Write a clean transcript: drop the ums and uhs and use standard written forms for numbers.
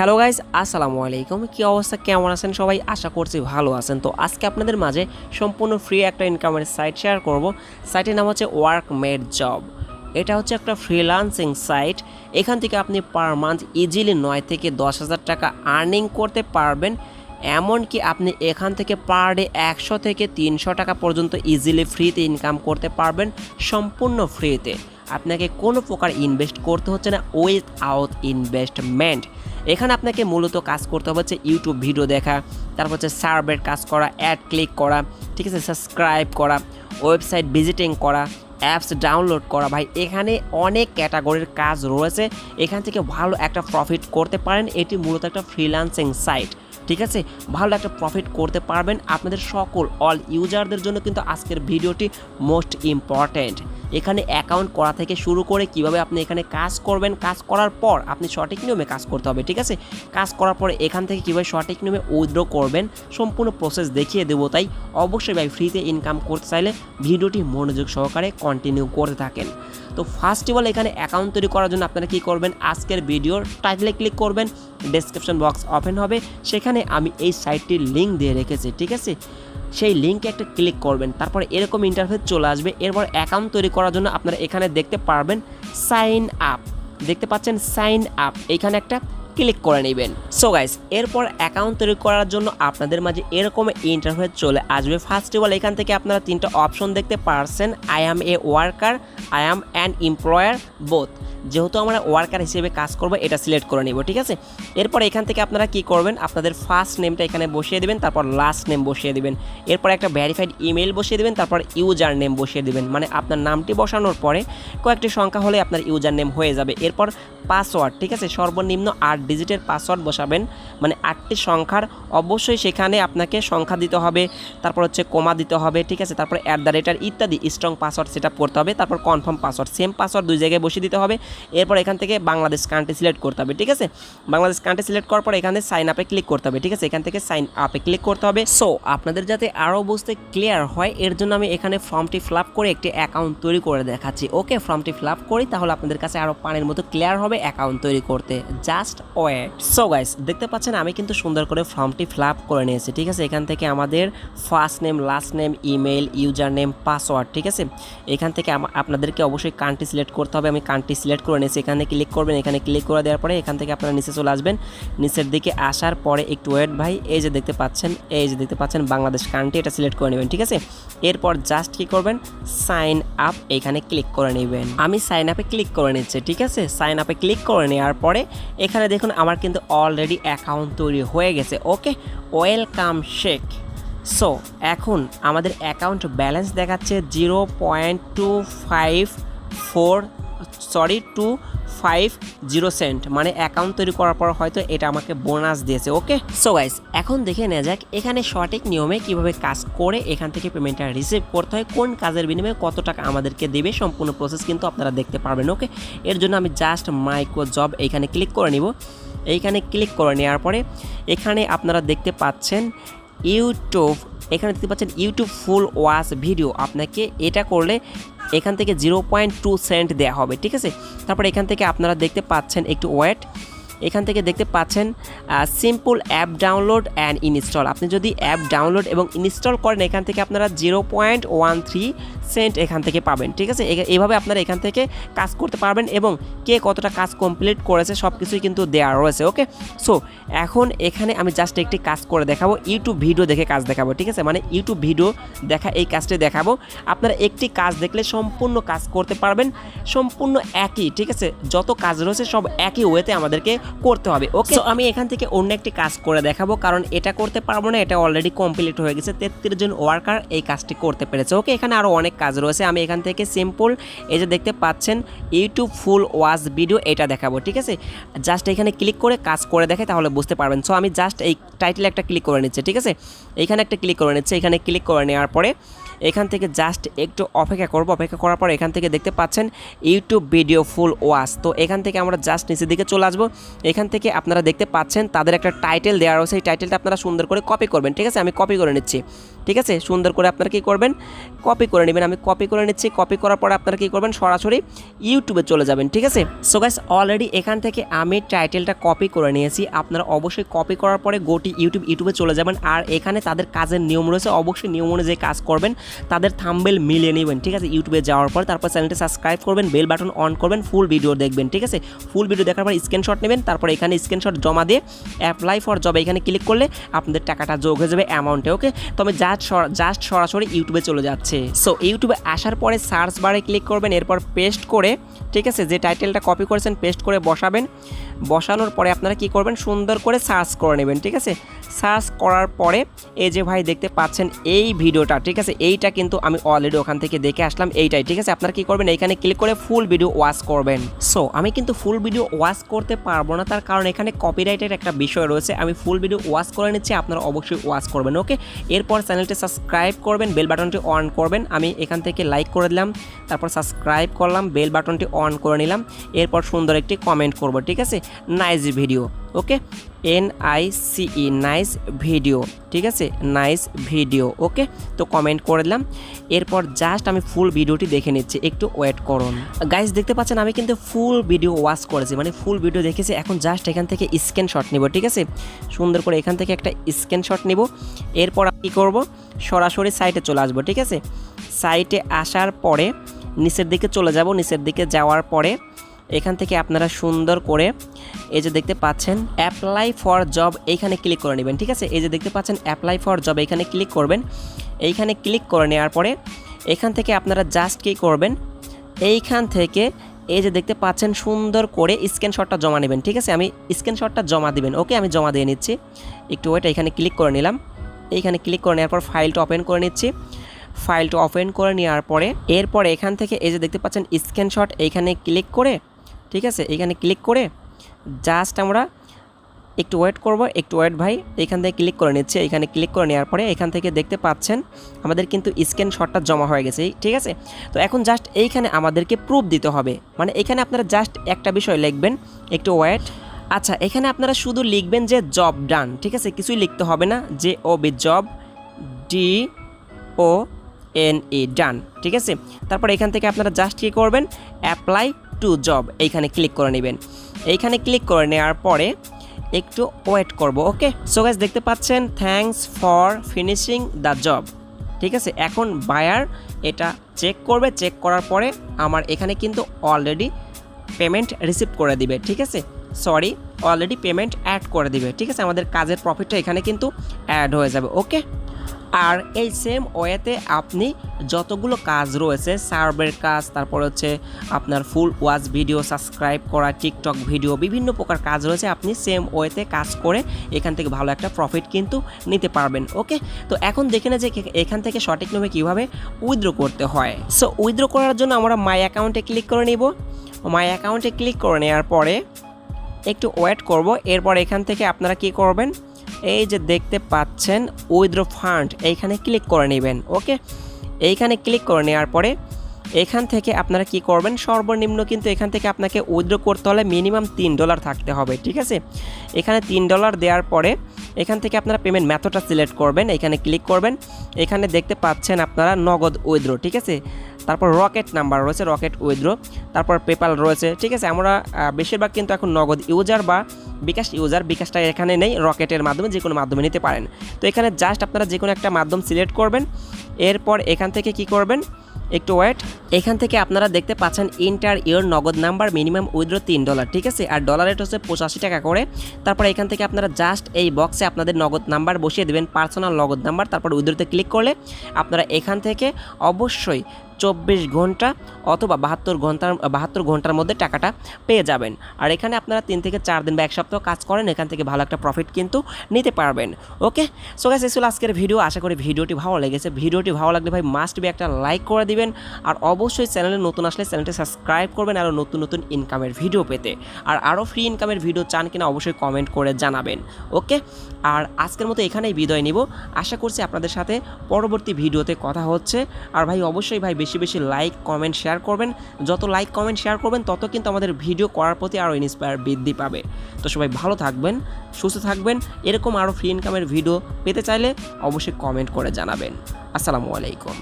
Hello guys, আসসালামু আলাইকুম। কী অবস্থা, কেমন আছেন সবাই? আশা করছি ভালো আছেন। তো আজকে আপনাদের মাঝে সম্পূর্ণ ফ্রি একটা ইনকামের সাইট শেয়ার করব। সাইটের নাম হচ্ছে ওয়ার্কমেট জব। এটা হচ্ছে একটা ফ্রিল্যান্সিং সাইট। এখান থেকে আপনি পার মান্থ ইজিলি 9 থেকে 10,000 টাকা আর্নিং করতে পারবেন। এমনকি আপনি এখান থেকে পার ডে 100 থেকে 300 টাকা পর্যন্ত ইজিলি ফ্রিতে ইনকাম করতে পারবেন, সম্পূর্ণ ফ্রিতে। আপনাকে কোনো প্রকার ইনভেস্ট করতে হচ্ছে না, উইথআউট ইনভেস্টমেন্ট। এখানে আপনাকে মূলত কাজ করতে হবে হচ্ছে ইউটিউব ভিডিও দেখা, তারপর হচ্ছে সার্ভের কাজ করা, অ্যাড ক্লিক করা, ঠিক আছে, সাবস্ক্রাইব করা, ওয়েবসাইট ভিজিটিং করা, অ্যাপস ডাউনলোড করা। ভাই এখানে অনেক ক্যাটাগরির কাজ রয়েছে, এখান থেকে ভালো একটা প্রফিট করতে পারেন। এটি মূলত একটা ফ্রিল্যান্সিং সাইট, ঠিক আছে। ভালো একটা প্রফিট করতে পারবেন। আপনাদের সকল অল ইউজারদের জন্য কিন্তু আজকের ভিডিওটি মোস্ট ইম্পর্ট্যান্ট। এখানে অ্যাকাউন্ট করা থেকে শুরু করে কিভাবে আপনি এখানে কাজ করবেন, কাজ করার পর আপনি সঠিক নিয়মে কাজ করতে হবে, ঠিক আছে। কাজ করার পরে এখান থেকে কীভাবে সঠিক নিয়মে উইথড্র করবেন সম্পূর্ণ প্রসেস দেখিয়ে দেবো। তাই অবশ্যই ভাই ফ্রিতে ইনকাম করতে চাইলে ভিডিওটি মনোযোগ সহকারে কন্টিনিউ করতে থাকেন। তো ফার্স্ট অফ অল এখানে অ্যাকাউন্ট তৈরি করার জন্য আপনারা কী করবেন, আজকের ভিডিওর টাইটেলে ক্লিক করবেন, ডেসক্রিপশন বক্স ওপেন হবে, সেখানে আমি এই সাইটটির লিঙ্ক দিয়ে রেখেছি, ঠিক আছে। সেই লিঙ্কে একটা ক্লিক করবেন, তারপর এরকম ইন্টারফেস চলে আসবে। এরপর অ্যাকাউন্ট তৈরি করার জন্য আপনারা এখানে দেখতে পারবেন সাইন আপ, দেখতে পাচ্ছেন সাইন আপ, এইখানে একটা ক্লিক করে নেবেন। সো গাইস, এরপর অ্যাকাউন্ট তৈরি করার জন্য আপনাদের মাঝে এরকম ইন্টারফেস চলে আসবে। ফার্স্ট অফ অল এখান থেকে আপনারা তিনটা অপশন দেখতে পারছেন, I am A worker, I am an employer, both. যেহেতু আমরা ওয়ার্কার হিসেবে কাজ করব, এটা সিলেক্ট করে নিব, ঠিক আছে। এরপর এখান থেকে আপনারা কি করবেন, আপনাদের ফার্স্ট নেমটা এখানে বসিয়ে দেবেন, তারপর লাস্ট নেম বসিয়ে দিবেন, এরপর একটা ভেরিফাইড ইমেল বসিয়ে দেবেন, তারপর ইউজার নেম বসিয়ে দেবেন। মানে আপনার নামটি বসানোর পরে কয়েকটি সংখ্যা হলে আপনার ইউজার নেম হয়ে যাবে। এরপর পাসওয়ার্ড, ঠিক আছে, সর্বনিম্ন 8 ডিজিটের পাসওয়ার্ড বসাবেন, মানে 8টি সংখ্যার। অবশ্যই সেখানে আপনাকে সংখ্যা দিতে হবে, তারপর হচ্ছে কোমা দিতে হবে, ঠিক আছে। তারপর @ ইত্যাদি স্ট্রং পাসওয়ার্ড সেট আপ করতে হবে। তারপর কনফার্ম পাসওয়ার্ড, সেম পাসওয়ার্ড 2 জায়গায় বসিয়ে দিতে হবে। এরপর এখান থেকে বাংলাদেশ কান্ট্রি সিলেক্ট করতে হবে, ঠিক আছে। বাংলাদেশ কান্ট্রি সিলেক্ট করার পর এখানে সাইন আপে ক্লিক করতে হবে, ঠিক আছে। এখান থেকে সাইন আপে ক্লিক করতে হবে। সো আপনাদের যাতে আরও বুঝতে ক্লিয়ার হয়, এর জন্য আমি এখানে ফর্মটি ফিল আপ করে একটি অ্যাকাউন্ট তৈরি করে দেখাচ্ছি। ওকে, ফর্মটি ফিল আপ করি, তাহলে আপনাদের কাছে আরও পানির মতো ক্লিয়ার হবে অ্যাকাউন্ট তৈরি করতে। Just wait. সো গাইস, দেখতে পাচ্ছেন আমি কিন্তু সুন্দর করে ফর্মটি ফিল আপ করে নিয়েছি, ঠিক আছে। এখান থেকে আমাদের first name, last name, email, user name, password, ঠিক আছে। এখান থেকে আপনাদেরকে অবশ্যই কান্ট্রি সিলেক্ট করতে হবে। আমি কান্ট্রি সিলেক্ট করে নিয়েছি, এখানে ক্লিক করবেন। এখানে ক্লিক করে দেওয়ার পরে এখান থেকে আপনারা নিচে চলে আসবেন। নিচের দিকে আসার পরে একটু ওয়েট ভাই, এই যে দেখতে পাচ্ছেন বাংলাদেশ কান্ট্রি, এটা সিলেক্ট করে নেবেন, ঠিক আছে। এরপর জাস্ট কি করবেন, সাইন আপ, এখানে ক্লিক করে নেবেন। আমি সাইন আপে ক্লিক করে নিচ্ছি, ঠিক আছে। সাইন আপে ক্লিক করে নেওয়ার পরে এখানে দেখুন আমার কিন্তু অলরেডি অ্যাকাউন্ট তৈরি হয়ে গেছে। ওকে, ওয়েলকাম শেখ। সো এখন আমাদের অ্যাকাউন্ট ব্যালেন্স দেখাচ্ছে 0.250 সেন্ট, মানে অ্যাকাউন্ট তৈরি করার পর হয়তো এটা আমাকে বোনাস দিয়েছে। ওকে, সো গাইস, এখন দেখে নেওয়া যাক এখানে সঠিক নিয়মে কিভাবে কাজ করে এখান থেকে পেমেন্টটা রিসিভ করতে হয়, কোন কাজের বিনিময়ে কত টাকা আমাদেরকে দেবে, সম্পূর্ণ প্রসেস কিন্তু আপনারা দেখতে পারবেন। ওকে, এর জন্য আমি জাস্ট মাইক্রো জব এইখানে ক্লিক করে নিব। এইখানে ক্লিক করে নেওয়ার পরে এখানে আপনারা দেখতে পাচ্ছেন ইউটিউব, এখানে দেখতে পাচ্ছেন ইউটিউব ফুল ওয়াচ ভিডিও। আপনাকে এটা করলে এখান থেকে 0.2 সেন্ট দেওয়া হবে, ঠিক আছে। তারপর এখান থেকে আপনারা দেখতে পাচ্ছেন একটু ওয়েট, এখান থেকে দেখতে পাচ্ছেন simple app download and install. আপনি যদি অ্যাপ ডাউনলোড এবং ইনস্টল করেন এখান থেকে আপনারা 0.13 সেন্ট এখান থেকে পাবেন, ঠিক আছে। এইভাবে আপনারা এখান থেকে কাজ করতে পারবেন এবং কে কতটা কাজ কমপ্লিট করেছে সব কিছুই কিন্তু দেওয়া রয়েছে। ওকে, সো এখন এখানে আমি জাস্ট একটি কাজ করে দেখাবো, ইউটিউব ভিডিও দেখে কাজ দেখাবো, ঠিক আছে। মানে ইউটিউব ভিডিও দেখা এই কাজটি দেখাবো। আপনারা একটি কাজ দেখলে সম্পূর্ণ কাজ করতে পারবেন, সম্পূর্ণ একই, ঠিক আছে। যত কাজ রয়েছে সব একই ওয়েতে আমাদেরকে করতে হবে। ওকে, সো আমি এখান থেকে অন্য একটি কাজ করে দেখাবো, কারণ এটা করতে পারবো না, এটা অলরেডি কমপ্লিট হয়ে গেছে। 33 জন ওয়ার্কার এই কাজটি করতে পেরেছে। ওকে, এখানে আরও অনেক কাজ রয়েছে। আমি এখান থেকে সিম্পল এই যে দেখতে পাচ্ছেন ইউটিউব ফুল ওয়াচ ভিডিও, এটা দেখাবো, ঠিক আছে। জাস্ট এখানে ক্লিক করে কাজ করে দেখে তাহলে বুঝতে পারবেন। সো আমি জাস্ট এই টাইটেলে একটা ক্লিক করে নিচ্ছি, ঠিক আছে। এইখানে একটা ক্লিক করে নিচ্ছে। এখানে ক্লিক করে নেওয়ার পরে এখান থেকে জাস্ট একটু অপেক্ষা করব। অপেক্ষা করার পর এখান থেকে দেখতে পাচ্ছেন ইউটিউব ভিডিও ফুল ওয়াচ। তো এখান থেকে আমরা জাস্ট নিচের দিকে চলে আসবো। এখান থেকে আপনারা দেখতে পাচ্ছেন তাদের একটা টাইটেল দেওয়া রয়েছে, এই টাইটেলটা আপনারা সুন্দর করে কপি করবেন। ঠিক আছে, আমি কপি করে নিচ্ছি। ঠিক আছে, সুন্দর করে আপনারা কী করবেন, কপি করে নেবেন। আমি কপি করে নিচ্ছি। কপি করার পরে আপনারা কী করবেন, সরাসরি ইউটিউবে চলে যাবেন। ঠিক আছে, সো গাইস অলরেডি এখান থেকে আমি টাইটেলটা কপি করে নিয়েছি। আপনারা অবশ্যই কপি করার পরে গোটি ইউটিউবে চলে যাবেন। আর এখানে তাদের কাজের নিয়ম রয়েছে, অবশ্যই নিয়ম অনুযায়ী কাজ করবেন, তাদের থাম্বনেল মিলিয়ে নেবেন। ঠিক আছে, ইউটিউবে যাওয়ার পর তারপর চ্যানেলটি সাবস্ক্রাইব করবেন, বেল বাটন অন করবেন, ফুল ভিডিও দেখবেন। ঠিক আছে, ফুল ভিডিও দেখার পর স্ক্রিনশট নেবেন, তারপর এখানে স্ক্রিনশট জমা দিয়ে অ্যাপ্লাই ফর জব এখানে ক্লিক করলে আপনাদের টাকাটা যোগ হয়ে যাবে অ্যামাউন্টে। ওকে, তো আমি জাস্ট সরাসরি ইউটিউবে চলে যাচ্ছে। সো ইউটিউবে আসার পরে সার্চ বারে ক্লিক করবেন, এরপর পেস্ট করে, ঠিক আছে, যে টাইটেলটা কপি করেছেন পেস্ট করে বসাবেন। বসানোর পরে আপনারা কি করবেন, সুন্দর করে সার্চ করে নেবেন। ঠিক আছে, সার্চ করার পরে এই যে ভাই দেখতে পাচ্ছেন এই ভিডিওটা, ঠিক আছে, এইটা কিন্তু আমি অলরেডি ওখান থেকে দেখে আসলাম এইটাই। ঠিক আছে, আপনারা কি করবেন, এইখানে ক্লিক করে ফুল ভিডিও ওয়াচ করবেন। সো আমি কিন্তু ফুল ভিডিও ওয়াচ করতে পারবো না, তার কারণ এখানে কপিরাইটের একটা বিষয় রয়েছে। আমি ফুল ভিডিও ওয়াচ করে নিচ্ছি, আপনারা অবশ্যই ওয়াচ করবেন। ওকে, এরপর চ্যানেলটি সাবস্ক্রাইব করবেন, বেল বাটনটি অন করবেন। আমি এখান থেকে লাইক করে দিলাম, তারপর সাবস্ক্রাইব করলাম, বেল বাটনটি অন করে নিলাম। এরপর সুন্দর একটি কমেন্ট করব। ঠিক আছে, নাইস ভিডিও। ওকে, NICE নাইস ভিডিও। ঠিক আছে, নাইস ভিডিও। ওকে, তো কমেন্ট করে দিলাম। এরপর জাস্ট আমি ফুল ভিডিওটি দেখে নিচ্ছি, একটু ওয়েট করুন। গাইস দেখতে পাচ্ছেন আমি কিন্তু ফুল ভিডিও ওয়াচ করেছি, মানে ফুল ভিডিও দেখেছি। এখন জাস্ট এখান থেকে স্ক্রিনশট নিব। ঠিক আছে, সুন্দর করে এখান থেকে একটা স্ক্রিনশট নিব। এরপর কী করব, সরাসরি সাইটে চলে আসবো। ঠিক আছে, সাইটে আসার পরে নিচের দিকে চলে যাব। নিচের দিকে যাওয়ার পরে এখান থেকে আপনারা সুন্দর করে এই যে দেখতে পাচ্ছেন অ্যাপ্লাই ফর জব এইখানে ক্লিক করে নেবেন। ঠিক আছে, এই যে দেখতে পাচ্ছেন অ্যাপ্লাই ফর জব এইখানে ক্লিক করবেন। এইখানে ক্লিক করে নেওয়ার পরে এখান থেকে আপনারা জাস্ট কী করবেন, এইখান থেকে এই যে দেখতে পাচ্ছেন সুন্দর করে স্ক্রিনশটটা জমা নেবেন। ঠিক আছে, আমি স্ক্রিনশটটা জমা দিবেন। ওকে, আমি জমা দিয়ে নিচ্ছি, একটু ওয়েট। এখানে ক্লিক করে নিলাম। এইখানে ক্লিক করে নেওয়ার পর ফাইলটা ওপেন করে নিচ্ছি। ফাইলটা ওপেন করে নেওয়ার পরে এরপর এখান থেকে এই যে দেখতে পাচ্ছেন স্ক্রিনশট এইখানে ক্লিক করে, ঠিক আছে, এইখানে ক্লিক করে জাস্ট আমরা একটু ওয়েট করব, একটু ওয়েট ভাই। এইখান থেকে ক্লিক করে নিচ্ছে। এইখানে ক্লিক করে নেওয়ার পরে এখান থেকে দেখতে পাচ্ছেন আমাদের কিন্তু স্ক্রিনশটটা জমা হয়ে গেছে। ঠিক আছে, তো এখন জাস্ট এইখানে আমাদেরকে প্রুফ দিতে হবে, মানে এখানে আপনারা জাস্ট একটা বিষয় লিখবেন, একটু ওয়েট। আচ্ছা, এখানে আপনারা শুধু লিখবেন যে জব ডান। ঠিক আছে, কিছুই লিখতে হবে না, JOB জব, DONE ডান। ঠিক আছে, তারপর এখান থেকে আপনারা জাস্ট কী করবেন, অ্যাপ্লাই টু জব এইখানে ক্লিক করে নেবেন। এইখানে ক্লিক করে নেওয়ার পরে একটু ওয়েট করব। ওকে, সো গাইস দেখতে পাচ্ছেন thanks for finishing the job. ঠিক আছে, এখন বায়ার এটা চেক করবে। চেক করার পরে আমার এখানে কিন্তু অলরেডি পেমেন্ট রিসিভ করে দিবে। ঠিক আছে, সরি, অলরেডি পেমেন্ট অ্যাড করে দিবে। ঠিক আছে, আমাদের কাজের প্রফিটটা এখানে কিন্তু অ্যাড হয়ে যাবে। ওকে, আর এই সেম ওয়েতে আপনি যতগুলো কাজ রয়েছে, সার্ভের কাজ, তারপর হচ্ছে আপনার ফুল ওয়াচ ভিডিও, সাবস্ক্রাইব করা, টিকটক ভিডিও, বিভিন্ন প্রকার কাজ রয়েছে, আপনি সেম ওয়েতে কাজ করে এখান থেকে ভালো একটা প্রফিট কিন্তু নিতে পারবেন। ওকে, তো এখন দেখে না যে এখান থেকে সঠিক নিয়মে কীভাবে উইথড্র করতে হয়। সো উইথড্র করার জন্য আমরা মাই অ্যাকাউন্টে ক্লিক করে নিব। মাই অ্যাকাউন্টে ক্লিক করে নেওয়ার পরে একটু ওয়েট করব। এরপর এখান থেকে আপনারা কি করবেন, এই যে দেখতে পাচ্ছেন উইথড্র ফান্ড এইখানে ক্লিক করে নেবেন। ওকে, এইখানে ক্লিক করে নেওয়ার পরে এখান থেকে আপনারা কি করবেন, সর্বনিম্ন কিন্তু এখান থেকে আপনাকে উইথড্র করতে হলে মিনিমাম $3 থাকতে হবে। ঠিক আছে, এখানে $3 দেওয়ার পরে এখান থেকে আপনারা পেমেন্ট মেথডটা সিলেক্ট করবেন। এখানে ক্লিক করবেন। এখানে দেখতে পাচ্ছেন আপনারা নগদ উইথড্র। ঠিক আছে, তারপর রকেট নাম্বার রয়েছে, রকেট উইথড্র, তারপর পেপাল রয়েছে। ঠিক আছে, আমরা বেশিরভাগ কিন্তু এখন নগদ ইউজার বা বিকাশ ইউজার, বিকাশটা এখানে নেই, রকেটের মাধ্যমে যে কোনো মাধ্যমে নিতে পারেন। তো এখানে জাস্ট আপনারা যে কোনো একটা মাধ্যম সিলেক্ট করবেন। এরপর এখান থেকে কি করবেন, একটু ওয়েট। এখান থেকে আপনারা দেখতে পাচ্ছেন ইন্টার ইওর নগদ নাম্বার, মিনিমাম উইথড্র $3। ঠিক আছে, আর ডলার রেট হচ্ছে 85 টাকা করে। তারপর এখান থেকে আপনারা জাস্ট এই বক্সে আপনাদের নগদ নাম্বার বসিয়ে দেবেন, পার্সোনাল নগদ নাম্বার। তারপর উইথড্রতে ক্লিক করলে আপনারা এখান থেকে অবশ্যই 24 ঘন্টা অথবা 72 ঘন্টার মধ্যে টাকাটা পেয়ে যাবেন। আর এখানে আপনারা 3 থেকে 4 দিন বা 1 সপ্তাহ কাজ করেন, এখান থেকে ভালো একটা প্রফিট কিন্তু নিতে পারবেন। ওকে, সো গাইস এই ছিল আজকের ভিডিও। আশা করি ভিডিওটি ভালো লেগেছে। ভিডিওটি ভালো লাগলে ভাই মাস্ট বি একটা লাইক করে দিবেন, আর অবশ্যই চ্যানেলে নতুন আসলে চ্যানেলটি সাবস্ক্রাইব করবেন আরও নতুন নতুন ইনকামের ভিডিও পেতে। আর আরও ফ্রি ইনকামের ভিডিও চান কিনা অবশ্যই কমেন্ট করে জানাবেন। ওকে, আর আজকের মতো এখানেই বিদায় নিব। আশা করছি আপনাদের সাথে পরবর্তী ভিডিওতে কথা হচ্ছে। আর ভাই অবশ্যই ভাই বেশি বেশি লাইক কমেন্ট শেয়ার করবেন। যত লাইক কমেন্ট শেয়ার করবেন তত কিন্তু আমাদের ভিডিও করার প্রতি আরও ইন্সপায়ার বৃদ্ধি পাবে। তো সবাই ভালো থাকবেন, সুস্থ থাকবেন। এরকম আরও ফ্রি ইনকামের ভিডিও পেতে চাইলে অবশ্যই কমেন্ট করে জানাবেন। আসসালামু আলাইকুম।